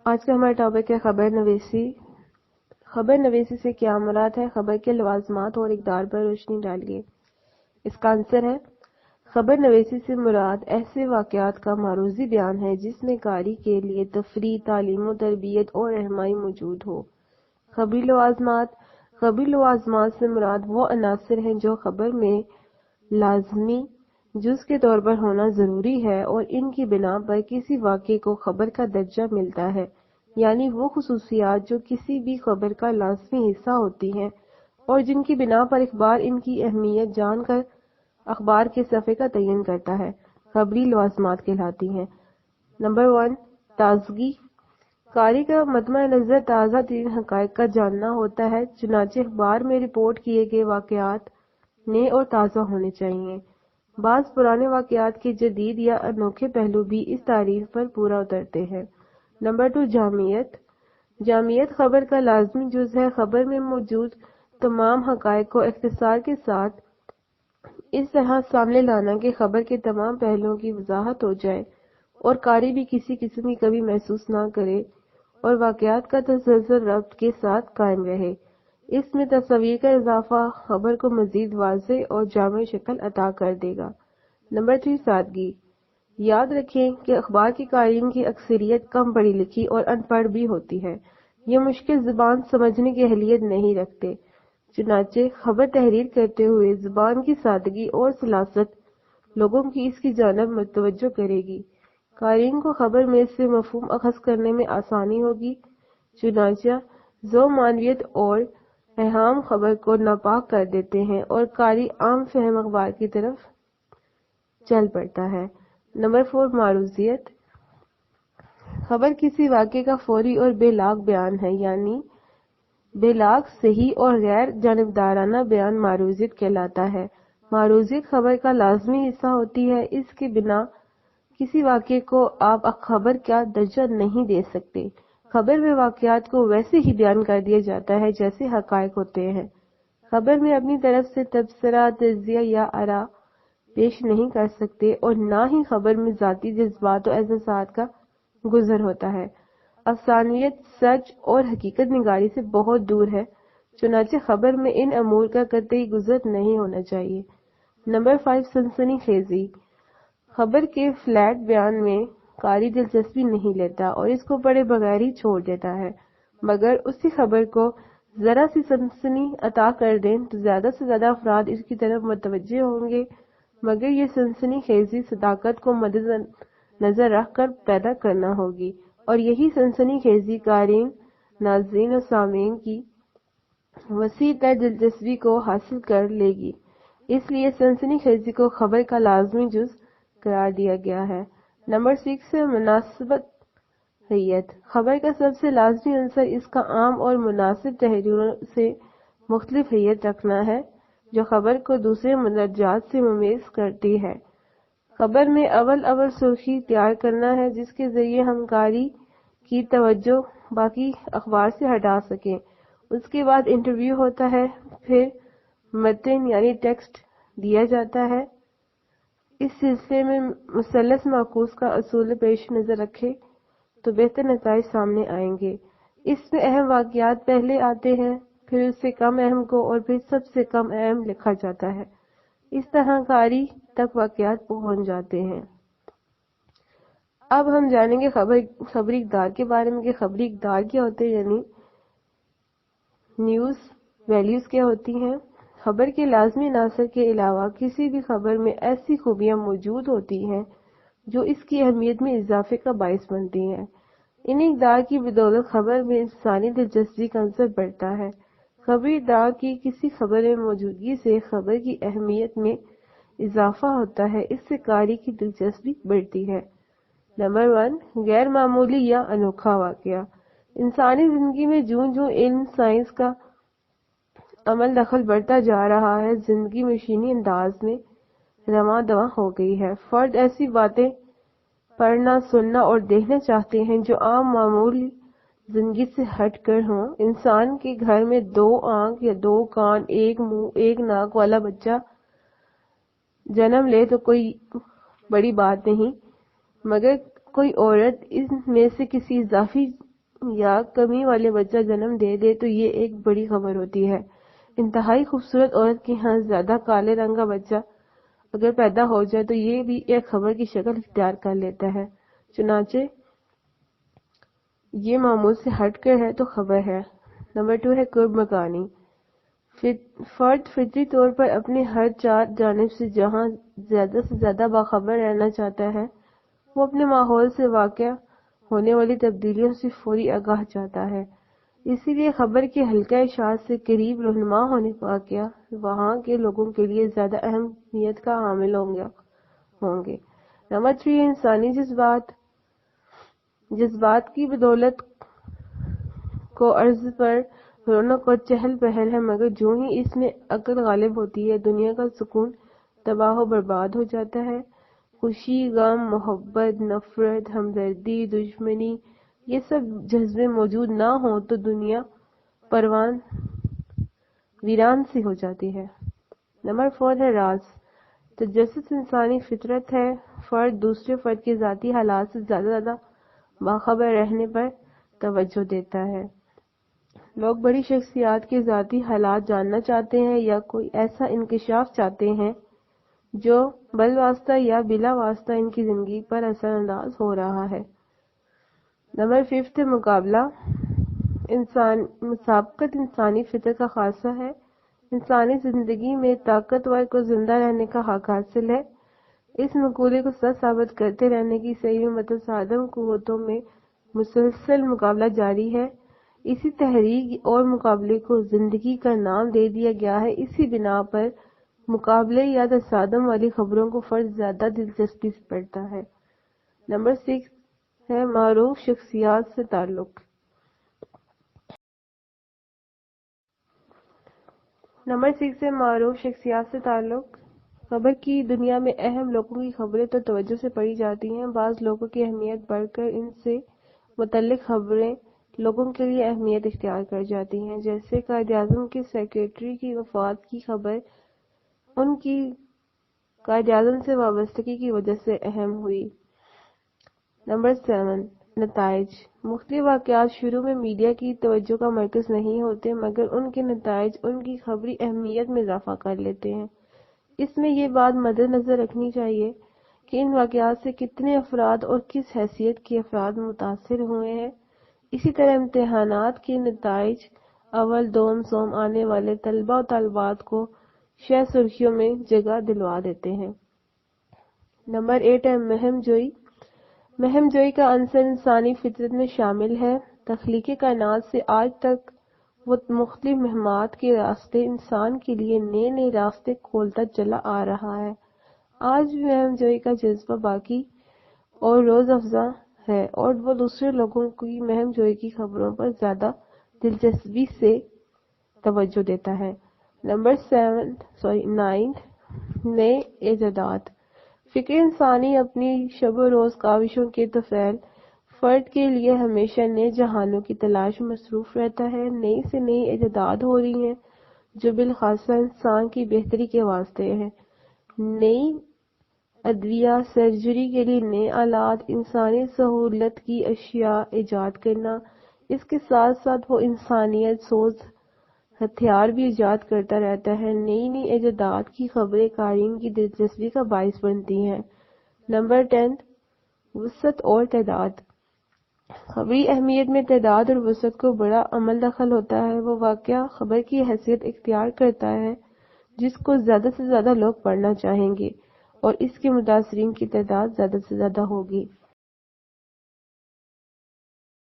آج کا ہمارا ٹاپک ہے خبر نویسی۔ خبر نویسی سے کیا مراد ہے؟ خبر کے لوازمات اور اقدار پر روشنی ڈالیے۔ اس کا آنسر ہے خبر نویسی سے مراد ایسے واقعات کا معروضی بیان ہے جس میں قاری کے لیے تفریح، تعلیم و تربیت اور رہنمائی موجود ہو۔ خبری لوازمات سے مراد وہ عناصر ہیں جو خبر میں لازمی جز کے طور پر ہونا ضروری ہے اور ان کی بنا پر کسی واقعے کو خبر کا درجہ ملتا ہے، یعنی وہ خصوصیات جو کسی بھی خبر کا لازمی حصہ ہوتی ہیں اور جن کی بنا پر اخبار ان کی اہمیت جان کر اخبار کے صفحے کا تعین کرتا ہے، خبری لوازمات کہلاتی ہیں۔ نمبر 1، تازگی۔ قاری کا مطمع نظر تازہ ترین حقائق کا جاننا ہوتا ہے، چنانچہ اخبار میں رپورٹ کیے گئے واقعات نئے اور تازہ ہونے چاہیے۔ بعض پرانے واقعات کے جدید یا انوکھے پہلو بھی اس تعریف پر پورا اترتے ہیں۔ نمبر 2، جامعیت۔ جامعیت خبر کا لازمی جز ہے۔ خبر میں موجود تمام حقائق کو اختصار کے ساتھ اس طرح سامنے لانا کہ خبر کے تمام پہلوؤں کی وضاحت ہو جائے اور قاری بھی کسی قسم کی کمی محسوس نہ کرے اور واقعات کا تسلسل ربط کے ساتھ قائم رہے۔ اس میں تصاویر کا اضافہ خبر کو مزید واضح اور جامع شکل عطا کر دے گا۔ نمبر 3، سادگی۔ یاد رکھیں کہ اخبار کے قارئین کی اکثریت کم پڑھی لکھی اور ان پڑھ بھی ہوتی ہے۔ یہ مشکل زبان سمجھنے کی اہلیت نہیں رکھتے، چنانچہ خبر تحریر کرتے ہوئے زبان کی سادگی اور سلاست لوگوں کی اس کی جانب متوجہ کرے گی۔ قارئین کو خبر میں سے مفہوم اخذ کرنے میں آسانی ہوگی، چنانچہ ذو معنویت اور اہم خبر کو ناپاک کر دیتے ہیں اور قاری عام فہم اخبار کی طرف چل پڑتا ہے۔ نمبر 4، معروضیت۔ خبر کسی واقعے کا فوری اور بے لاگ بیان ہے، یعنی بے لاگ صحیح اور غیر جانبدارانہ بیان معروضیت کہلاتا ہے۔ معروضیت خبر کا لازمی حصہ ہوتی ہے، اس کے بنا کسی واقعے کو آپ خبر کا درجہ نہیں دے سکتے۔ خبر میں واقعات کو ویسے ہی بیان کر دیا جاتا ہے جیسے حقائق ہوتے ہیں۔ خبر میں اپنی طرف سے تبصرہ، تجزیہ یا آراء پیش نہیں کر سکتے اور نہ ہی خبر میں ذاتی جذبات و احساسات کا گزر ہوتا ہے۔ افسانویت سچ اور حقیقت نگاری سے بہت دور ہے، چنانچہ خبر میں ان امور کا قطعی گزر نہیں ہونا چاہیے۔ نمبر 5، سنسنی خیزی۔ خبر کے فلیٹ بیان میں قاری دلچسپی نہیں لیتا اور اس کو پڑھے بغیر ہی چھوڑ دیتا ہے، مگر اسی خبر کو ذرا سی سنسنی عطا کر دیں تو زیادہ سے زیادہ افراد اس کی طرف متوجہ ہوں گے، مگر یہ سنسنی خیزی صداقت کو مد نظر رکھ کر پیدا کرنا ہوگی، اور یہی سنسنی خیزی قارئین، ناظرین اور سامعین کی وسیع تر دلچسپی کو حاصل کر لے گی۔ اس لیے سنسنی خیزی کو خبر کا لازمی جز قرار دیا گیا ہے۔ نمبر 6 ہے مناسبت۔ خبر کا سب سے لازمی عنصر اس کا عام اور مناسب تحریروں سے مختلف حیت رکھنا ہے، جو خبر کو دوسرے مندرجات سے ممیز کرتی ہے۔ خبر میں اول سرخی تیار کرنا ہے جس کے ذریعے ہم قاری کی توجہ باقی اخبار سے ہٹا سکیں۔ اس کے بعد انٹرویو ہوتا ہے، پھر متن یعنی ٹیکسٹ دیا جاتا ہے۔ اس سلسلے میں مثلث معکوس کا اصول پیش نظر رکھے تو بہتر نتائج سامنے آئیں گے۔ اس میں اہم واقعات پہلے آتے ہیں، پھر اس سے کم اہم کو اور پھر سب سے کم اہم لکھا جاتا ہے۔ اس طرح قاری تک واقعات پہنچ جاتے ہیں۔ اب ہم جانیں گے خبری اقدار کے بارے میں کہ خبری اقدار کیا ہوتے ہیں، یعنی نیوز ویلیوز کیا ہوتی ہیں۔ خبر کے لازمی عناصر کے علاوہ کسی بھی خبر میں ایسی خوبیاں موجود ہوتی ہیں جو اس کی اہمیت میں اضافے کا باعث بنتی ہیں۔ ان اقدار کی بدولت خبر میں انسانی دلچسپی کا عنصر بڑھتا ہے۔ خبری اقدار کی کسی خبر میں موجودگی سے خبر کی اہمیت میں اضافہ ہوتا ہے، اس سے قاری کی دلچسپی بڑھتی ہے۔ نمبر 1، غیر معمولی یا انوکھا واقعہ۔ انسانی زندگی میں جوں جوں علم سائنس کا عمل دخل بڑھتا جا رہا ہے، زندگی مشینی انداز میں رواں دواں ہو گئی ہے۔ فرد ایسی باتیں پڑھنا، سننا اور دیکھنا چاہتے ہیں جو عام معمولی زندگی سے ہٹ کر ہوں۔ انسان کے گھر میں 2 آنکھ یا 2 کان، 1 منہ، 1 ناک والا بچہ جنم لے تو کوئی بڑی بات نہیں، مگر کوئی عورت اس میں سے کسی اضافی یا کمی والے بچہ جنم دے دے تو یہ ایک بڑی خبر ہوتی ہے۔ انتہائی خوبصورت عورت کے ہاں زیادہ کالے رنگ کا بچہ اگر پیدا ہو جائے تو یہ بھی ایک خبر کی شکل اختیار کر لیتا ہے، چنانچہ یہ معمول سے ہٹ کر ہے تو خبر ہے۔ نمبر 2 ہے قرب مکانی۔ فرد فطری طور پر اپنے ہر چار جانب سے جہاں زیادہ سے زیادہ باخبر رہنا چاہتا ہے، وہ اپنے ماحول سے واقع ہونے والی تبدیلیوں سے فوری آگاہ چاہتا ہے۔ اسی لیے خبر کے حلقہ اشاعت سے قریب رہنما ہونے واقعہ وہاں کے لوگوں کے لیے زیادہ اہمیت کا حامل ہوں گے۔ نمبر 3 انسانی جذبات کی بدولت کو عرض پر رونق اور چہل پہل ہے، مگر جو ہی اس میں عقل غالب ہوتی ہے دنیا کا سکون تباہ و برباد ہو جاتا ہے۔ خوشی، غم، محبت، نفرت، ہمدردی، دشمنی، یہ سب جذبے موجود نہ ہوں تو دنیا ویران سی ہو جاتی ہے۔ نمبر 4 ہے راز۔ تجسس انسانی فطرت ہے۔ فرد دوسرے فرد کے ذاتی حالات سے زیادہ باخبر رہنے پر توجہ دیتا ہے۔ لوگ بڑی شخصیات کے ذاتی حالات جاننا چاہتے ہیں یا کوئی ایسا انکشاف چاہتے ہیں جو بالواسطہ یا بلا واسطہ ان کی زندگی پر اثر انداز ہو رہا ہے۔ نمبر 5 ہے مقابلہ۔ مسابقت انسانی فطرت کا خاصہ ہے۔ انسانی زندگی میں طاقتور کو زندہ رہنے کا حق حاصل ہے۔ اس مقولے کو سچ ثابت کرتے رہنے کی صحیح میں متصادم قوتوں میں مسلسل مقابلہ جاری ہے۔ اسی تحریک اور مقابلے کو زندگی کا نام دے دیا گیا ہے۔ اسی بنا پر مقابلے یا تصادم والی خبروں کو فرد زیادہ دلچسپی سے پڑھتا ہے۔ نمبر 6 ہے معروف شخصیات سے تعلق۔ نمبر 6 ہے معروف شخصیات سے تعلق۔ خبر کی دنیا میں اہم لوگوں کی خبریں تو توجہ سے پڑھی جاتی ہیں، بعض لوگوں کی اہمیت بڑھ کر ان سے متعلق خبریں لوگوں کے لیے اہمیت اختیار کر جاتی ہیں، جیسے قائد اعظم کے سیکریٹری کی وفات کی خبر ان کی قائد اعظم سے وابستگی کی وجہ سے اہم ہوئی۔ نمبر 7 نتائج۔ مختلف واقعات شروع میں میڈیا کی توجہ کا مرکز نہیں ہوتے، مگر ان کے نتائج ان کی خبری اہمیت میں اضافہ کر لیتے ہیں۔ اس میں یہ بات مد نظر رکھنی چاہیے کہ ان واقعات سے کتنے افراد اور کس حیثیت کے افراد متاثر ہوئے ہیں۔ اسی طرح امتحانات کے نتائج اول، دوم، سوم آنے والے طلبہ و طالبات کو شہ سرخیوں میں جگہ دلوا دیتے ہیں۔ نمبر 8 ہے مہم جوئی۔ مہم جوئی کا عنصر انسانی فطرت میں شامل ہے۔ تخلیق کائنات سے آج تک وہ مختلف مہمات کے راستے انسان کے لیے نئے نئے راستے کھولتا چلا آ رہا ہے۔ آج بھی مہم جوئی کا جذبہ باقی اور روز افزا ہے اور وہ دوسرے لوگوں کی مہم جوئی کی خبروں پر زیادہ دلچسپی سے توجہ دیتا ہے۔ نمبر 9 نئے ایجادات۔ فکر انسانی اپنی شب و روز کاوشوں کے طفیل فرد کے لیے ہمیشہ نئے جہانوں کی تلاش میں مصروف رہتا ہے۔ نئی سے نئی ایجادات ہو رہی ہیں جو بالخاصہ انسان کی بہتری کے واسطے ہیں۔ نئی ادویہ، سرجری کے لیے نئے آلات، انسانی سہولت کی اشیاء ایجاد کرنا، اس کے ساتھ ساتھ وہ انسانیت سوز ہتھیار بھی ایجاد کرتا رہتا ہے۔ نئی نئی ایجادات کی خبریں قارئین کی دلچسپی کا باعث بنتی ہیں۔ نمبر 10 وسعت اور تعداد۔ خبری اہمیت میں تعداد اور وسعت کو بڑا عمل دخل ہوتا ہے۔ وہ واقعہ خبر کی حیثیت اختیار کرتا ہے جس کو زیادہ سے زیادہ لوگ پڑھنا چاہیں گے اور اس کے متاثرین کی تعداد زیادہ سے زیادہ ہوگی۔